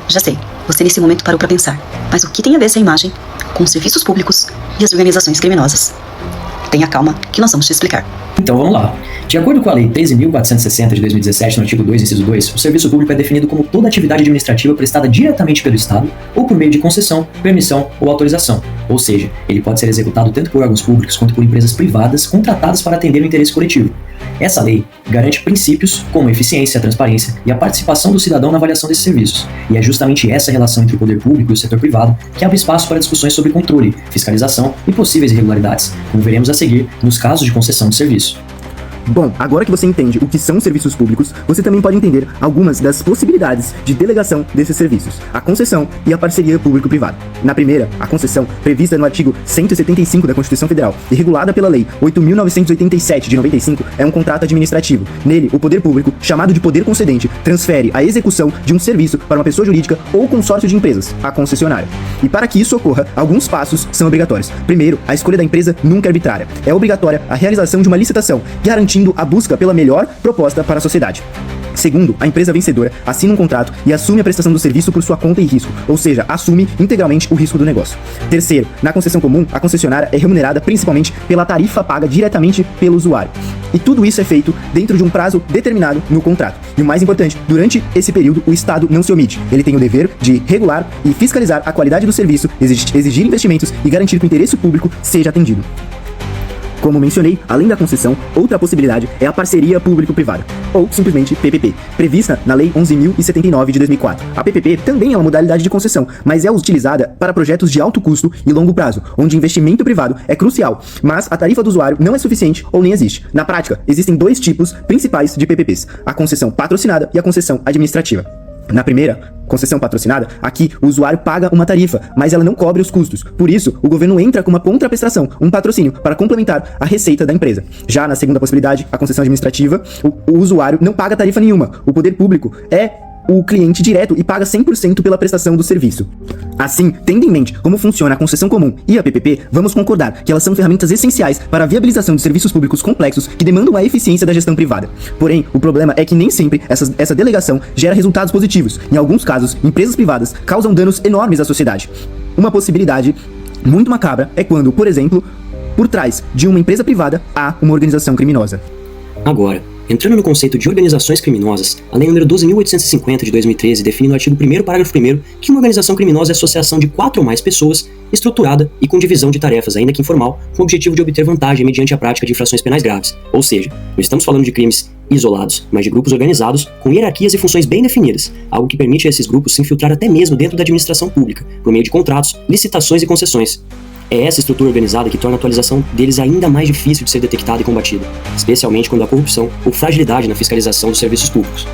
Já sei, você nesse momento parou para pensar, mas o que tem a ver essa imagem com os serviços públicos e as organizações criminosas? Tenha calma, que nós vamos te explicar. Então vamos lá. De acordo com a Lei 13.460 de 2017, no artigo 2, inciso 2, o serviço público é definido como toda atividade administrativa prestada diretamente pelo Estado ou por meio de concessão, permissão ou autorização. Ou seja, ele pode ser executado tanto por órgãos públicos quanto por empresas privadas contratadas para atender o interesse coletivo. Essa lei garante princípios como a eficiência, a transparência e a participação do cidadão na avaliação desses serviços. E é justamente essa relação entre o poder público e o setor privado que abre espaço para discussões sobre controle, fiscalização e possíveis irregularidades, como veremos a seguir nos casos de concessão de serviço. Bom, agora que você entende o que são serviços públicos, você também pode entender algumas das possibilidades de delegação desses serviços, a concessão e a parceria público-privada. Na primeira, a concessão, prevista no artigo 175 da Constituição Federal e regulada pela Lei 8.987 de 95, é um contrato administrativo. Nele, o poder público, chamado de poder concedente, transfere a execução de um serviço para uma pessoa jurídica ou consórcio de empresas, a concessionária. E para que isso ocorra, alguns passos são obrigatórios. Primeiro, a escolha da empresa nunca é arbitrária. É obrigatória a realização de uma licitação, garantindo a busca pela melhor proposta para a sociedade. Segundo, a empresa vencedora assina um contrato e assume a prestação do serviço por sua conta e risco, ou seja, assume integralmente o risco do negócio. Terceiro, na concessão comum, a concessionária é remunerada principalmente pela tarifa paga diretamente pelo usuário. E tudo isso é feito dentro de um prazo determinado no contrato. E o mais importante, durante esse período, o Estado não se omite. Ele tem o dever de regular e fiscalizar a qualidade do serviço, exigir investimentos e garantir que o interesse público seja atendido. Como mencionei, além da concessão, outra possibilidade é a parceria público-privada, ou simplesmente PPP, prevista na Lei 11.079 de 2004. A PPP também é uma modalidade de concessão, mas é utilizada para projetos de alto custo e longo prazo, onde investimento privado é crucial, mas a tarifa do usuário não é suficiente ou nem existe. Na prática, existem dois tipos principais de PPPs, a concessão patrocinada e a concessão administrativa. Na primeira, concessão patrocinada, aqui o usuário paga uma tarifa, mas ela não cobre os custos. Por isso, o governo entra com uma contraprestação, um patrocínio, para complementar a receita da empresa. Já na segunda possibilidade, a concessão administrativa, o usuário não paga tarifa nenhuma. O poder público é o cliente direto e paga 100% pela prestação do serviço. Assim, tendo em mente como funciona a concessão comum e a PPP, vamos concordar que elas são ferramentas essenciais para a viabilização de serviços públicos complexos que demandam a eficiência da gestão privada. Porém, o problema é que nem sempre essa delegação gera resultados positivos. Em alguns casos, empresas privadas causam danos enormes à sociedade. Uma possibilidade muito macabra é quando, por exemplo, por trás de uma empresa privada há uma organização criminosa. Agora, entrando no conceito de organizações criminosas, a Lei nº 12.850 de 2013 define no artigo 1º, parágrafo 1º, que uma organização criminosa é a associação de 4 ou mais pessoas, estruturada e com divisão de tarefas, ainda que informal, com o objetivo de obter vantagem mediante a prática de infrações penais graves. Ou seja, não estamos falando de crimes isolados, mas de grupos organizados com hierarquias e funções bem definidas, algo que permite a esses grupos se infiltrar até mesmo dentro da administração pública, por meio de contratos, licitações e concessões. É essa estrutura organizada que torna a atualização deles ainda mais difícil de ser detectada e combatida, especialmente quando há corrupção ou fragilidade na fiscalização dos serviços públicos.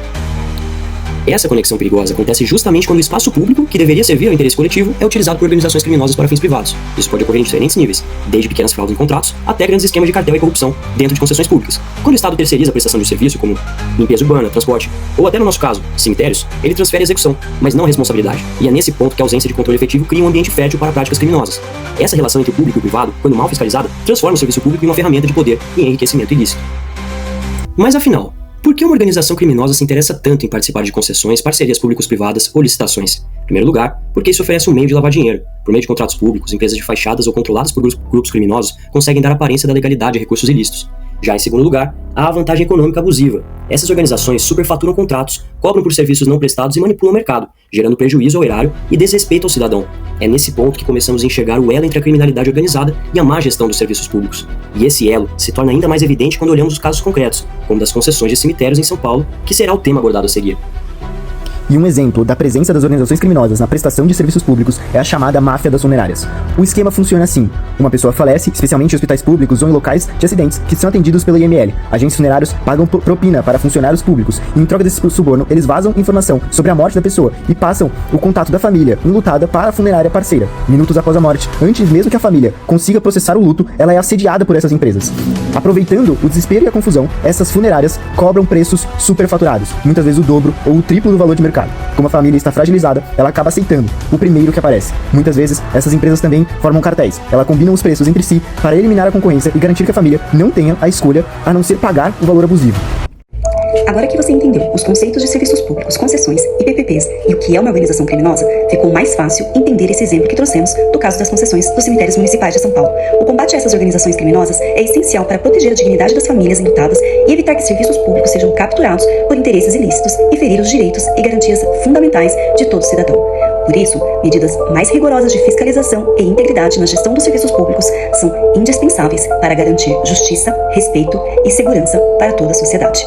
Essa conexão perigosa acontece justamente quando o espaço público, que deveria servir ao interesse coletivo, é utilizado por organizações criminosas para fins privados. Isso pode ocorrer em diferentes níveis, desde pequenas fraudes em contratos até grandes esquemas de cartel e corrupção dentro de concessões públicas. Quando o Estado terceiriza a prestação de serviço, como limpeza urbana, transporte, ou até no nosso caso, cemitérios, ele transfere a execução, mas não a responsabilidade. E é nesse ponto que a ausência de controle efetivo cria um ambiente fértil para práticas criminosas. Essa relação entre o público e o privado, quando mal fiscalizada, transforma o serviço público em uma ferramenta de poder e enriquecimento ilícito. Mas afinal, por que uma organização criminosa se interessa tanto em participar de concessões, parcerias públicos-privadas ou licitações? Em primeiro lugar, porque isso oferece um meio de lavar dinheiro. Por meio de contratos públicos, empresas de fachadas ou controladas por grupos criminosos conseguem dar aparência da legalidade a recursos ilícitos. Já em segundo lugar, há a vantagem econômica abusiva. Essas organizações superfaturam contratos, cobram por serviços não prestados e manipulam o mercado, gerando prejuízo ao erário e desrespeito ao cidadão. É nesse ponto que começamos a enxergar o elo entre a criminalidade organizada e a má gestão dos serviços públicos. E esse elo se torna ainda mais evidente quando olhamos os casos concretos, como das concessões de cemitérios em São Paulo, que será o tema abordado a seguir. E um exemplo da presença das organizações criminosas na prestação de serviços públicos é a chamada máfia das funerárias. O esquema funciona assim: uma pessoa falece, especialmente em hospitais públicos ou em locais de acidentes que são atendidos pelo IML. Agentes funerários pagam propina para funcionários públicos e, em troca desse suborno, eles vazam informação sobre a morte da pessoa e passam o contato da família enlutada para a funerária parceira. Minutos após a morte, antes mesmo que a família consiga processar o luto, ela é assediada por essas empresas. Aproveitando o desespero e a confusão, essas funerárias cobram preços superfaturados, muitas vezes o dobro ou o triplo do valor de mercado. Como a família está fragilizada, ela acaba aceitando o primeiro que aparece. Muitas vezes, essas empresas também formam cartéis. Elas combinam os preços entre si para eliminar a concorrência e garantir que a família não tenha a escolha a não ser pagar o valor abusivo. Agora que você entendeu os conceitos de serviços públicos, concessões e PPPs e o que é uma organização criminosa, ficou mais fácil entender esse exemplo que trouxemos do caso das concessões dos cemitérios municipais de São Paulo. O combate a essas organizações criminosas é essencial para proteger a dignidade das famílias enlutadas e evitar que serviços públicos sejam capturados por interesses ilícitos e ferir os direitos e garantias fundamentais de todo cidadão. Por isso, medidas mais rigorosas de fiscalização e integridade na gestão dos serviços públicos são indispensáveis para garantir justiça, respeito e segurança para toda a sociedade.